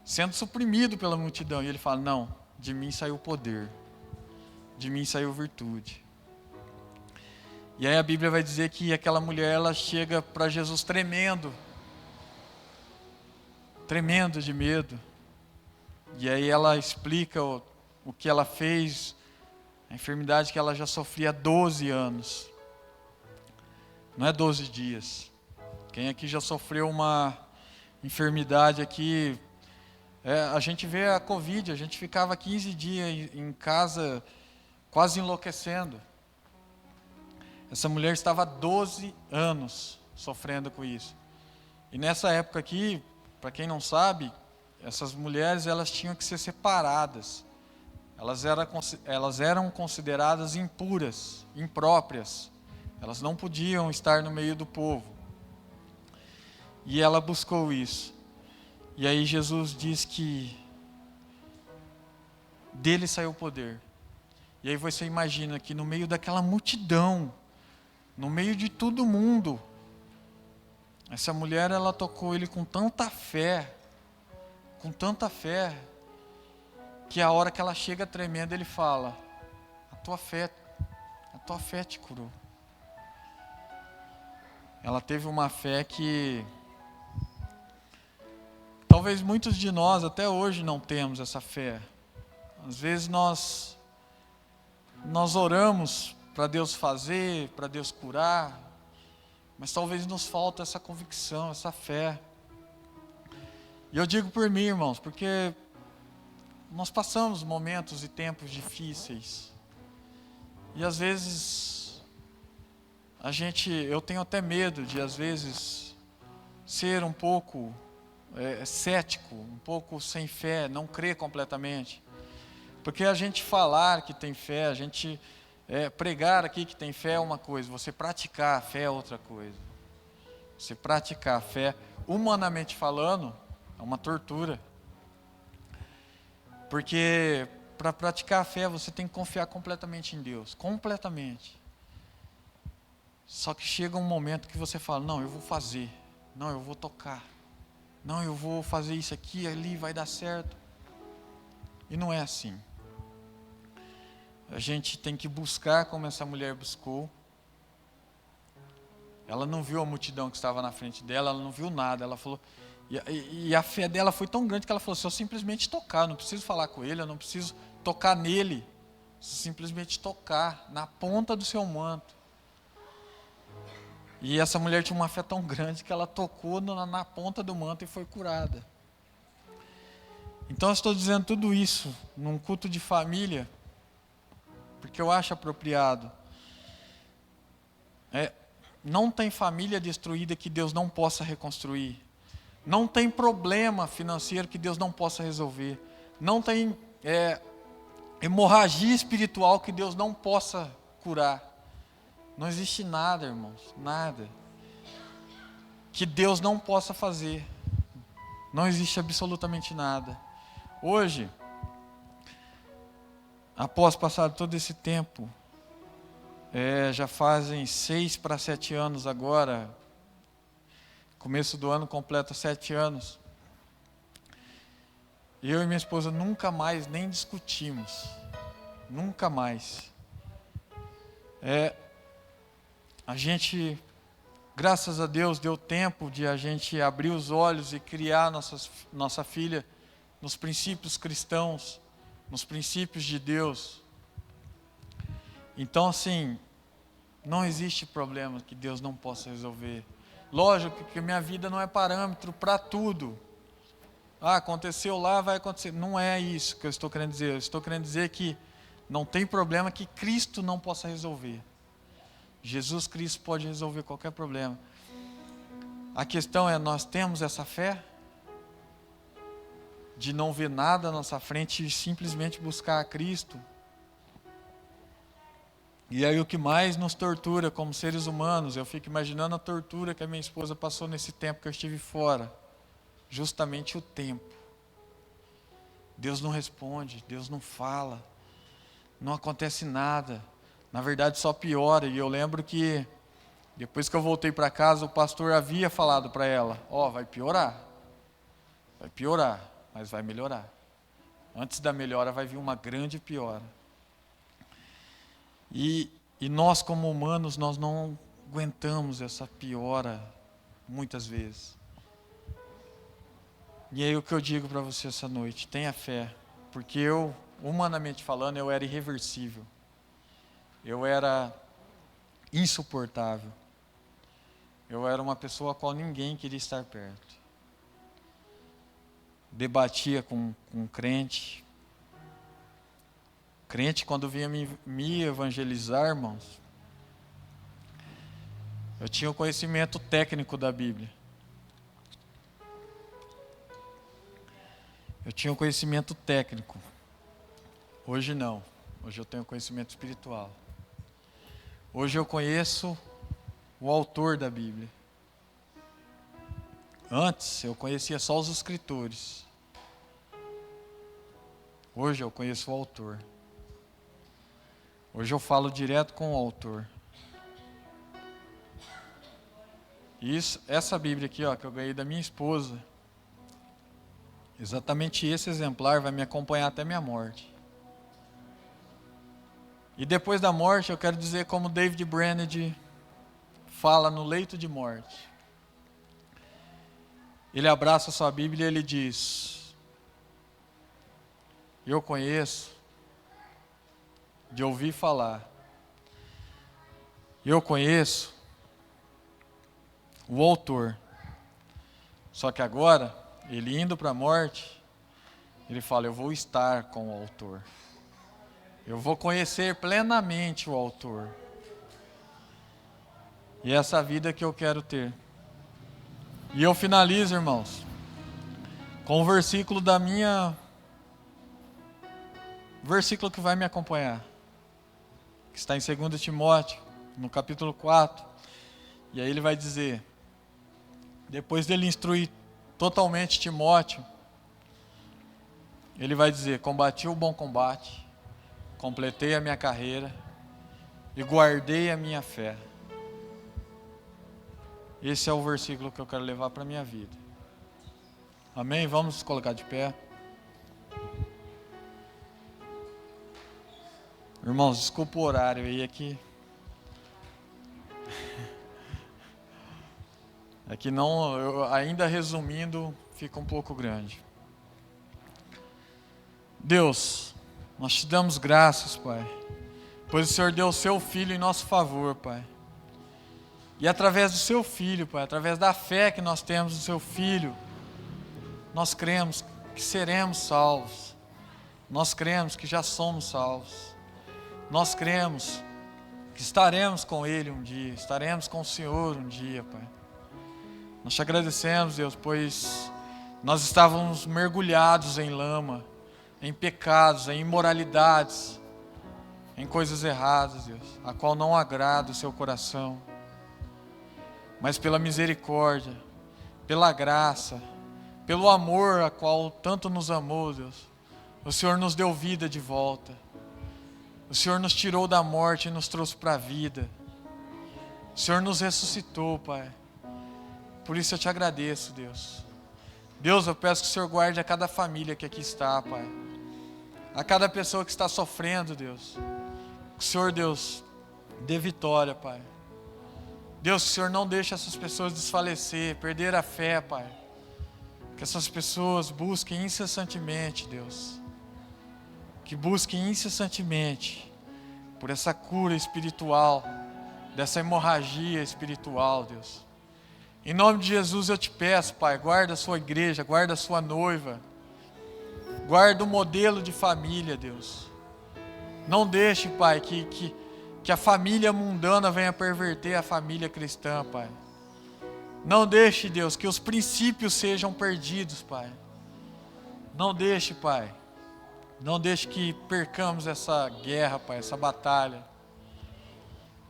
Speaker 1: sendo suprimido pela multidão. E ele fala, não, de mim saiu poder, de mim saiu virtude. E aí a Bíblia vai dizer que aquela mulher, ela chega para Jesus tremendo de medo. E aí ela explica o que ela fez, a enfermidade que ela já sofria há 12 anos. Não é 12 dias. Quem aqui já sofreu uma enfermidade aqui, a gente vê a Covid, a gente ficava 15 dias em casa quase enlouquecendo. Essa mulher estava há 12 anos sofrendo com isso. E nessa época aqui, para quem não sabe, essas mulheres elas tinham que ser separadas. Elas eram consideradas impuras, impróprias. Elas não podiam estar no meio do povo. E ela buscou isso. E aí Jesus diz que dele saiu o poder. E aí você imagina que no meio daquela multidão, no meio de todo mundo, essa mulher ela tocou ele com tanta fé, que a hora que ela chega tremendo, ele fala, a tua fé te curou. Ela teve uma fé que talvez muitos de nós até hoje não temos essa fé. Às vezes nós oramos para Deus fazer, para Deus curar, mas talvez nos falta essa convicção, essa fé. E eu digo por mim, irmãos, porque nós passamos momentos e tempos difíceis. E às vezes eu tenho até medo de às vezes ser um pouco cético, um pouco sem fé, não crer completamente. Porque a gente falar que tem fé, a gente pregar aqui que tem fé é uma coisa, você praticar a fé é outra coisa. Você praticar a fé, humanamente falando, é uma tortura. Porque para praticar a fé você tem que confiar completamente em Deus, completamente. Só que chega um momento que você fala, não, eu vou fazer, não, eu vou tocar, não, eu vou fazer isso aqui, ali, vai dar certo. E não é assim. A gente tem que buscar como essa mulher buscou. Ela não viu a multidão que estava na frente dela, ela não viu nada, ela falou... E a fé dela foi tão grande que ela falou, se eu simplesmente tocar, eu não preciso falar com ele, eu não preciso tocar nele, simplesmente tocar na ponta do seu manto. E essa mulher tinha uma fé tão grande que ela tocou na ponta do manto e foi curada. Então eu estou dizendo tudo isso num culto de família, porque eu acho apropriado. Não tem família destruída que Deus não possa reconstruir. Não tem problema financeiro que Deus não possa resolver. Não tem hemorragia espiritual que Deus não possa curar. Não existe nada, irmãos, nada que Deus não possa fazer. Não existe absolutamente nada. Hoje, após passar todo esse tempo, já fazem 6 para 7 anos agora, começo do ano completa 7 anos. Eu e minha esposa nunca mais nem discutimos. Nunca mais. A gente, graças a Deus, deu tempo de a gente abrir os olhos e criar nossa filha nos princípios cristãos, nos princípios de Deus. Então, assim, não existe problema que Deus não possa resolver. Lógico que minha vida não é parâmetro para tudo. aconteceu lá, vai acontecer. Não é isso que eu estou querendo dizer. Eu estou querendo dizer que não tem problema que Cristo não possa resolver. Jesus Cristo pode resolver qualquer problema. A questão é, nós temos essa fé de não ver nada à nossa frente e simplesmente buscar a Cristo. E aí o que mais nos tortura como seres humanos, eu fico imaginando a tortura que a minha esposa passou nesse tempo que eu estive fora. Justamente o tempo. Deus não responde, Deus não fala, não acontece nada. Na verdade só piora. E eu lembro que depois que eu voltei para casa, o pastor havia falado para ela, vai piorar, mas vai melhorar. Antes da melhora vai vir uma grande piora. E nós como humanos, nós não aguentamos essa piora muitas vezes. E aí o que eu digo para você essa noite, tenha fé, porque eu, humanamente falando, eu era irreversível. Eu era insuportável. Eu era uma pessoa a qual ninguém queria estar perto. Debatia com crente. Crente, quando vinha me evangelizar, irmãos, eu tinha o conhecimento técnico da Bíblia. Eu tinha o conhecimento técnico. Hoje não. Hoje eu tenho conhecimento espiritual. Hoje eu conheço o autor da Bíblia. Antes eu conhecia só os escritores. Hoje eu conheço o autor. Hoje eu falo direto com o autor. Essa Bíblia aqui, que eu ganhei da minha esposa, exatamente esse exemplar vai me acompanhar até minha morte. E depois da morte, eu quero dizer como David Brainerd fala no leito de morte. Ele abraça a sua Bíblia e ele diz: eu conheço de ouvir falar. Eu conheço o autor. Só que agora, ele indo para a morte, ele fala, eu vou estar com o autor. Eu vou conhecer plenamente o autor. E é essa vida que eu quero ter. E eu finalizo, irmãos, com o versículo versículo que vai me acompanhar, que está em 2 Timóteo, no capítulo 4. E aí ele vai dizer, depois dele instruir totalmente Timóteo, ele vai dizer, combati o bom combate, completei a minha carreira e guardei a minha fé. Esse é o versículo que eu quero levar para a minha vida. Amém? Vamos nos colocar de pé. Irmãos, desculpa o horário aí aqui. Aqui não, ainda resumindo, fica um pouco grande. Deus, nós te damos graças, Pai, pois o Senhor deu o seu Filho em nosso favor, Pai. E através do seu Filho, Pai, através da fé que nós temos no seu Filho, nós cremos que seremos salvos. Nós cremos que já somos salvos. Nós cremos que estaremos com Ele um dia, estaremos com o Senhor um dia, Pai. Nós te agradecemos, Deus, pois nós estávamos mergulhados em lama, em pecados, em imoralidades, em coisas erradas, Deus, a qual não agrada o seu coração. Mas pela misericórdia, pela graça, pelo amor a qual tanto nos amou, Deus, o Senhor nos deu vida de volta. O Senhor nos tirou da morte e nos trouxe para a vida. O Senhor nos ressuscitou, Pai. Por isso eu te agradeço, Deus. Deus, eu peço que o Senhor guarde a cada família que aqui está, Pai. A cada pessoa que está sofrendo, Deus. Que o Senhor, Deus, dê vitória, Pai. Deus, que o Senhor não deixe essas pessoas desfalecer, perder a fé, Pai. Que essas pessoas busquem incessantemente, Deus. Que busquem incessantemente por essa cura espiritual, dessa hemorragia espiritual, Deus. Em nome de Jesus eu te peço, Pai, guarda a sua igreja, guarda a sua noiva. Guarda o modelo de família, Deus. Não deixe, Pai, que a família mundana venha perverter a família cristã, Pai. Não deixe, Deus, que os princípios sejam perdidos, Pai. Não deixe, Pai. Não deixe que percamos essa guerra, Pai, essa batalha.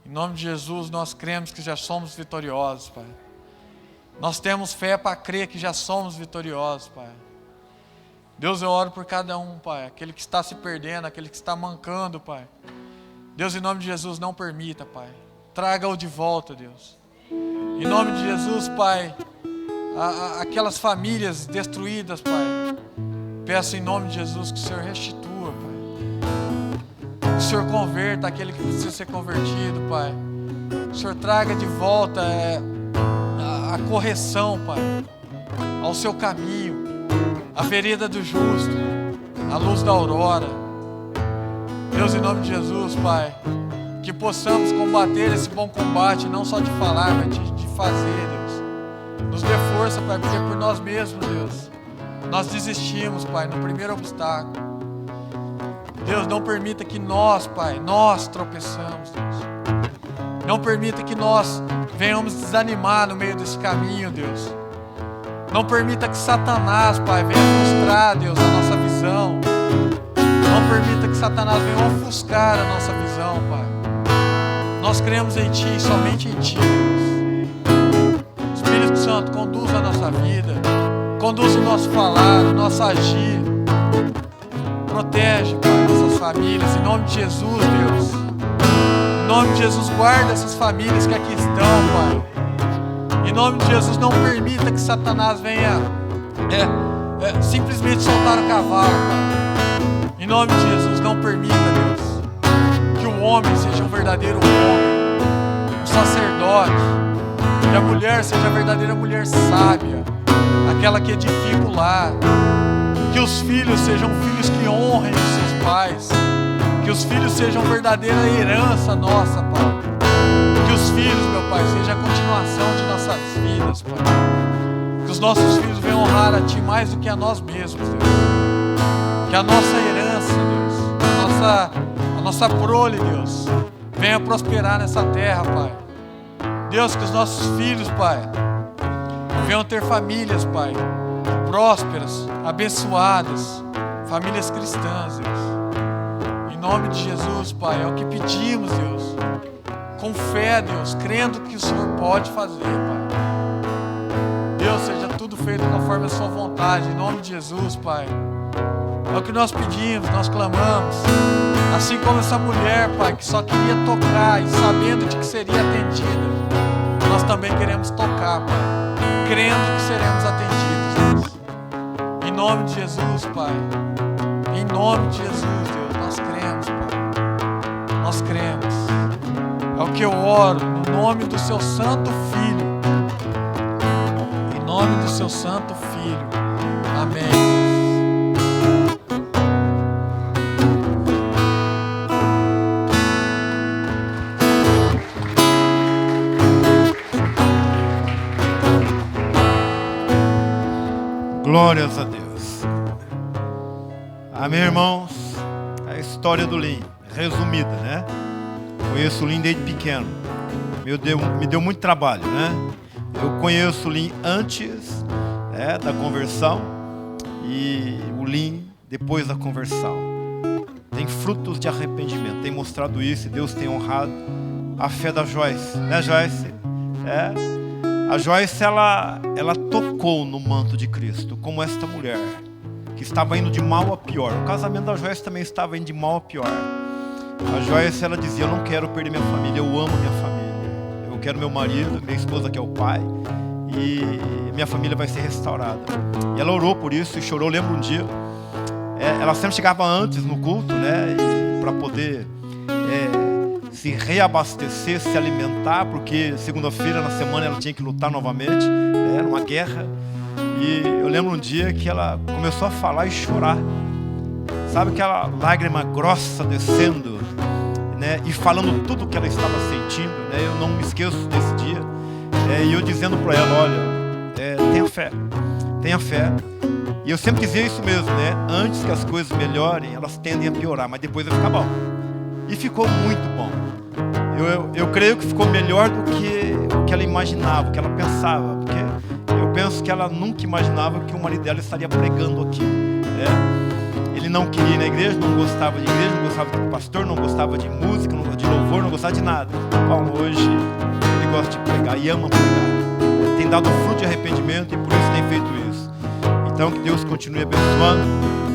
Speaker 1: Em nome de Jesus, nós cremos que já somos vitoriosos, Pai. Nós temos fé para crer que já somos vitoriosos, Pai. Deus, eu oro por cada um, Pai. Aquele que está se perdendo, aquele que está mancando, Pai. Deus, em nome de Jesus, não permita, Pai. Traga-o de volta, Deus. Em nome de Jesus, Pai. Aquelas famílias destruídas, Pai. Peço em nome de Jesus que o Senhor restitua, Pai. Que o Senhor converta aquele que precisa ser convertido, Pai. Que o Senhor traga de volta a correção, Pai. Ao seu caminho. A vereda do justo, a luz da aurora. Deus, em nome de Jesus, Pai, que possamos combater esse bom combate, não só de falar, mas de fazer, Deus. Nos dê força, Pai, porque por nós mesmos, Deus, nós desistimos, Pai, no primeiro obstáculo. Deus, não permita que nós, Pai, nós tropeçamos, Deus. Não permita que nós venhamos desanimar no meio desse caminho, Deus. Não permita que Satanás, Pai, venha frustrar, Deus, a nossa visão. Não permita que Satanás venha ofuscar a nossa visão, Pai. Nós cremos em Ti, somente em Ti, Deus. Espírito Santo, conduz a nossa vida. Conduz o nosso falar, o nosso agir. Protege, Pai, nossas famílias. Em nome de Jesus, Deus. Em nome de Jesus, guarda essas famílias que aqui estão, Pai. Em nome de Jesus, não permita que Satanás venha simplesmente soltar o cavalo, Pai. Em nome de Jesus, não permita, Deus, que o homem seja um verdadeiro homem, um sacerdote, que a mulher seja a verdadeira mulher sábia, aquela que edifica o lar, que os filhos sejam filhos que honrem os seus pais, que os filhos sejam verdadeira herança nossa, Pai. Que os filhos, meu Pai, seja a continuação de nossas vidas, Pai. Que os nossos filhos venham honrar a Ti mais do que a nós mesmos, Deus. Que a nossa herança, Deus, a nossa prole, Deus, venha prosperar nessa terra, Pai. Deus, que os nossos filhos, Pai, venham ter famílias, Pai, prósperas, abençoadas, famílias cristãs, Deus. Em nome de Jesus, Pai, é o que pedimos, Deus. Com fé, Deus, crendo que o Senhor pode fazer, Pai. Deus, seja tudo feito conforme a Sua vontade, em nome de Jesus, Pai. É o que nós pedimos, nós clamamos. Assim como essa mulher, Pai, que só queria tocar e sabendo de que seria atendida, nós também queremos tocar, Pai, crendo que seremos atendidos, Deus. Em nome de Jesus, Pai. Em nome de Jesus, Deus, nós cremos, Pai. Nós cremos. É o que eu oro, no nome do Seu Santo Filho. Em nome do Seu Santo Filho. Amém.
Speaker 2: Glórias a Deus. Amém, irmãos? A história do Lin, resumida, né? Conheço o Lin desde pequeno. Me deu muito trabalho, né? Eu conheço o Lin antes da conversão e o Lin depois da conversão. Tem frutos de arrependimento, tem mostrado isso e Deus tem honrado a fé da Joyce, né, Joyce? A Joyce, ela tocou no manto de Cristo, como esta mulher, que estava indo de mal a pior. O casamento da Joyce também estava indo de mal a pior. A Joyce, ela dizia, eu não quero perder minha família, eu amo minha família. Eu quero meu marido, minha esposa que é o pai, e minha família vai ser restaurada. E ela orou por isso e chorou. Eu lembro um dia, ela sempre chegava antes no culto, né, para poder se reabastecer, se alimentar, porque segunda-feira na semana ela tinha que lutar novamente, era uma guerra. E eu lembro um dia que ela começou a falar e chorar. Sabe aquela lágrima grossa descendo, né? E falando tudo o que ela estava sentindo, né? Eu não me esqueço desse dia. E eu dizendo para ela, olha, tenha fé, tenha fé. E eu sempre dizia isso mesmo, né? Antes que as coisas melhorem, elas tendem a piorar, mas depois vai ficar bom. E ficou muito bom. Eu creio que ficou melhor do que o que ela imaginava, o que ela pensava, porque eu penso que ela nunca imaginava que o marido dela estaria pregando aqui, né? Ele não queria ir na igreja, não gostava de igreja, não gostava de pastor, não gostava de música, não gostava de louvor, não gostava de nada. Bom, hoje ele gosta de pregar e ama pregar. Tem dado fruto de arrependimento e por isso tem feito isso. Então que Deus continue abençoando,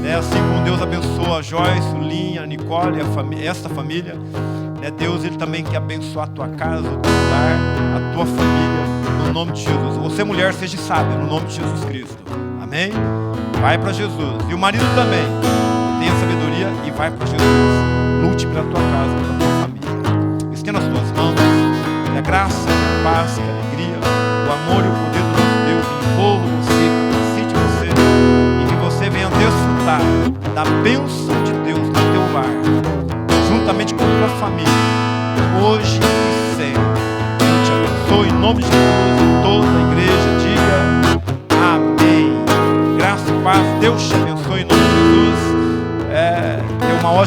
Speaker 2: né? Assim como Deus abençoa a Joyce, o Linha, a Nicole, esta família, né? Deus ele também quer abençoar a tua casa, o teu lar, a tua família, no nome de Jesus. Você mulher seja sábia, no nome de Jesus Cristo. Amém? Vai para Jesus. E o marido também tenha sabedoria e vai para Jesus. Lute pela tua casa, pela tua família. Estenda as tuas mãos. Que a graça, a paz, a alegria, o amor e o poder do nosso Deus envolva você, capacite você e que você venha desfrutar da bênção de Deus no teu lar, juntamente com a tua família, hoje e sempre. Deus te abençoe em nome de Jesus. E toda a igreja diga amém. Graça e paz, Deus te abençoe em nome de Jesus. Tenha uma ótima